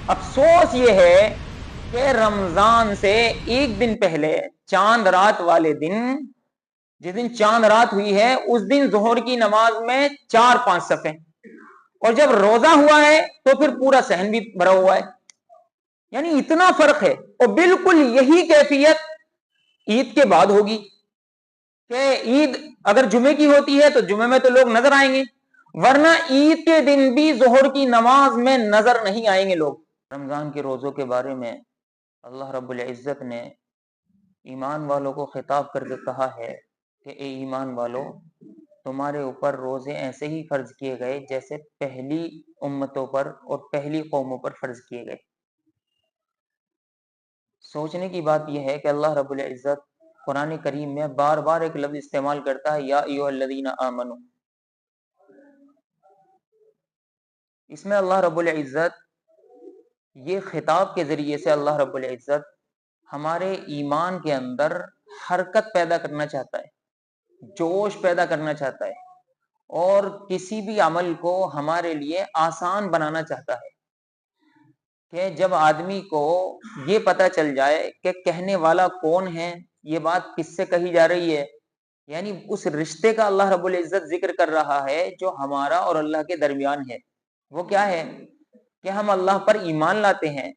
افسوس یہ ہے کہ رمضان سے ایک دن پہلے چاند رات والے دن، جس دن چاند رات ہوئی ہے، اس دن ظہر کی نماز میں 4-5 صفیں، اور جب روزہ ہوا ہے تو پھر پورا صحن بھی بھرا ہوا ہے. یعنی اتنا فرق ہے. اور بالکل یہی کیفیت عید کے بعد ہوگی کہ عید اگر جمعے کی ہوتی ہے تو جمعے میں تو لوگ نظر آئیں گے، ورنہ عید کے دن بھی ظہر کی نماز میں نظر نہیں آئیں گے لوگ. رمضان کے روزوں کے بارے میں اللہ رب العزت نے ایمان والوں کو خطاب کر کے کہا ہے کہ اے ایمان والو، تمہارے اوپر روزے ایسے ہی فرض کیے گئے جیسے پہلی امتوں پر اور پہلی قوموں پر فرض کیے گئے. سوچنے کی بات یہ ہے کہ اللہ رب العزت قرآن کریم میں بار بار ایک لفظ استعمال کرتا ہے، یا ایھا الذین آمنو. اس میں اللہ رب العزت یہ خطاب کے ذریعے سے اللہ رب العزت ہمارے ایمان کے اندر حرکت پیدا کرنا چاہتا ہے، جوش پیدا کرنا چاہتا ہے، اور کسی بھی عمل کو ہمارے لیے آسان بنانا چاہتا ہے کہ جب آدمی کو یہ پتہ چل جائے کہ کہنے والا کون ہے، یہ بات کس سے کہی جا رہی ہے، یعنی اس رشتے کا اللہ رب العزت ذکر کر رہا ہے جو ہمارا اور اللہ کے درمیان ہے. وہ کیا ہے کہ ہم اللہ پر ایمان لاتے ہیں،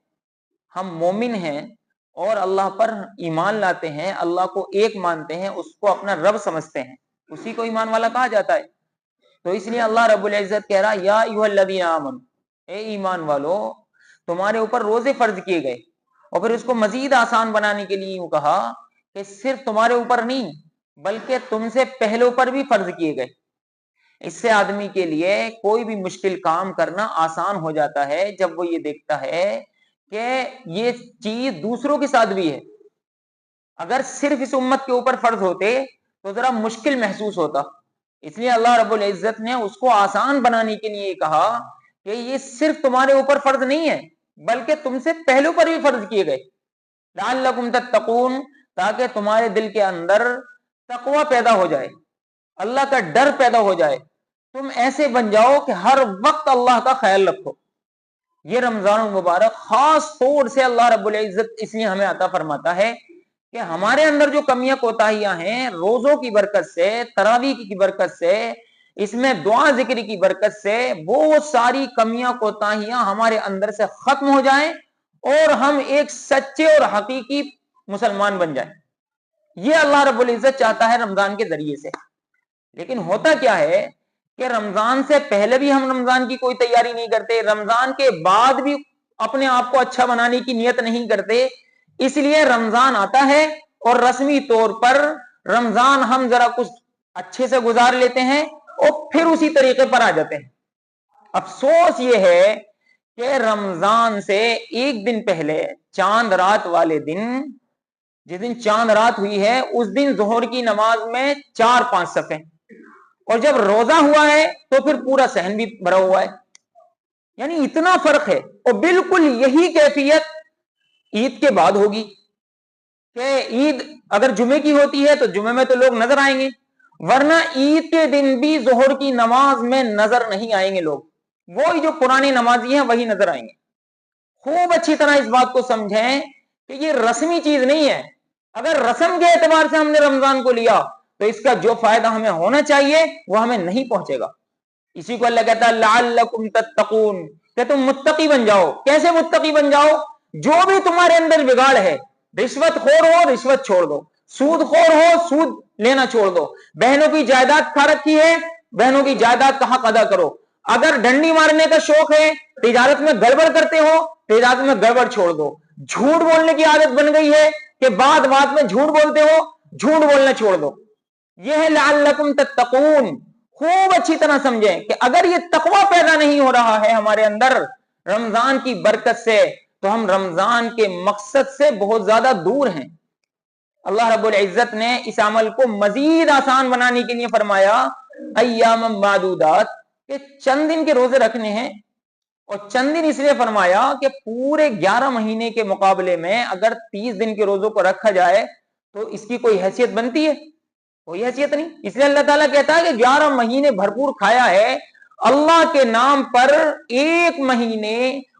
ہم مومن ہیں اور اللہ پر ایمان لاتے ہیں، اللہ کو ایک مانتے ہیں، اس کو اپنا رب سمجھتے ہیں، اسی کو ایمان والا کہا جاتا ہے. تو اس لیے اللہ رب العزت کہہ رہا یا ایھا الذین آمنو، اے ایمان والو، تمہارے اوپر روزے فرض کیے گئے. اور پھر اس کو مزید آسان بنانے کے لیے یوں کہا کہ صرف تمہارے اوپر نہیں بلکہ تم سے پہلوں پر بھی فرض کیے گئے. اس سے آدمی کے لیے کوئی بھی مشکل کام کرنا آسان ہو جاتا ہے جب وہ یہ دیکھتا ہے کہ یہ چیز دوسروں کے ساتھ بھی ہے. اگر صرف اس امت کے اوپر فرض ہوتے تو ذرا مشکل محسوس ہوتا. اس لیے اللہ رب العزت نے اس کو آسان بنانے کے لیے کہا کہ یہ صرف تمہارے اوپر فرض نہیں ہے بلکہ تم سے پہلوں پر بھی فرض کیے گئے، لعلکم تتقون، تاکہ تمہارے دل کے اندر تقوی پیدا ہو جائے، اللہ کا ڈر پیدا ہو جائے، تم ایسے بن جاؤ کہ ہر وقت اللہ کا خیال رکھو. یہ رمضان المبارک خاص طور سے اللہ رب العزت اس لیے ہمیں عطا فرماتا ہے کہ ہمارے اندر جو کمیاں کوتاہیاں ہیں، روزوں کی برکت سے، تراویح کی برکت سے، اس میں دعا ذکر کی برکت سے، وہ ساری کمیاں کوتاہیاں ہمارے اندر سے ختم ہو جائیں اور ہم ایک سچے اور حقیقی مسلمان بن جائیں. یہ اللہ رب العزت چاہتا ہے رمضان کے ذریعے سے. لیکن ہوتا کیا ہے کہ رمضان سے پہلے بھی ہم رمضان کی کوئی تیاری نہیں کرتے، رمضان کے بعد بھی اپنے آپ کو اچھا بنانے کی نیت نہیں کرتے. اس لیے رمضان آتا ہے اور رسمی طور پر رمضان ہم ذرا کچھ اچھے سے گزار لیتے ہیں اور پھر اسی طریقے پر آ جاتے ہیں. افسوس یہ ہے کہ رمضان سے ایک دن پہلے چاند رات والے دن، جس دن چاند رات ہوئی ہے، اس دن ظہر کی نماز میں 4-5 صفیں، اور جب روزہ ہوا ہے تو پھر پورا صحن بھی بھرا ہوا ہے. یعنی اتنا فرق ہے. اور بالکل یہی کیفیت عید کے بعد ہوگی کہ عید اگر جمعے کی ہوتی ہے تو جمعے میں تو لوگ نظر آئیں گے، ورنہ عید کے دن بھی ظہر کی نماز میں نظر نہیں آئیں گے لوگ. وہی جو پرانے نمازی ہیں وہی نظر آئیں گے. خوب اچھی طرح اس بات کو سمجھیں کہ یہ رسمی چیز نہیں ہے. اگر رسم کے اعتبار سے ہم نے رمضان کو لیا تو اس کا جو فائدہ ہمیں ہونا چاہیے وہ ہمیں نہیں پہنچے گا. اسی کو اللہ کہتا ہے لعلکم تتقون، کہ تم متقی بن جاؤ. کیسے متقی بن جاؤ؟ جو بھی تمہارے اندر بگاڑ ہے، رشوت خور ہو رشوت چھوڑ دو، سود خور ہو سود لینا چھوڑ دو، بہنوں کی جائیداد کھا رکھی ہے، بہنوں کی جائیداد کا حق ادا کرو. اگر ڈنڈی مارنے کا شوق ہے، تجارت میں گڑبڑ کرتے ہو، تجارت میں گڑبڑ چھوڑ دو. جھوٹ بولنے کی عادت بن گئی ہے کہ بات بات میں جھوٹ بولتے ہو، جھوٹ بولنا چھوڑ دو. یہ ہے لعلکم تتقون. خوب اچھی طرح سمجھیں کہ اگر یہ تقوی پیدا نہیں ہو رہا ہے ہمارے اندر رمضان کی برکت سے تو ہم رمضان کے مقصد سے بہت زیادہ دور ہیں. اللہ رب العزت نے اس عمل کو مزید آسان بنانے کے لیے فرمایا ایام معدودات، کہ چند دن کے روزے رکھنے ہیں. اور چند دن اس لیے فرمایا کہ پورے 11 مہینے کے مقابلے میں اگر 30 دن کے روزوں کو رکھا جائے تو اس کی کوئی حیثیت بنتی ہے؟ کوئی حیثیت نہیں. اس لیے اللہ تعالیٰ کہتا ہے کہ 11 مہینے بھرپور کھایا ہے. اللہ کے نام پر ایک مہینے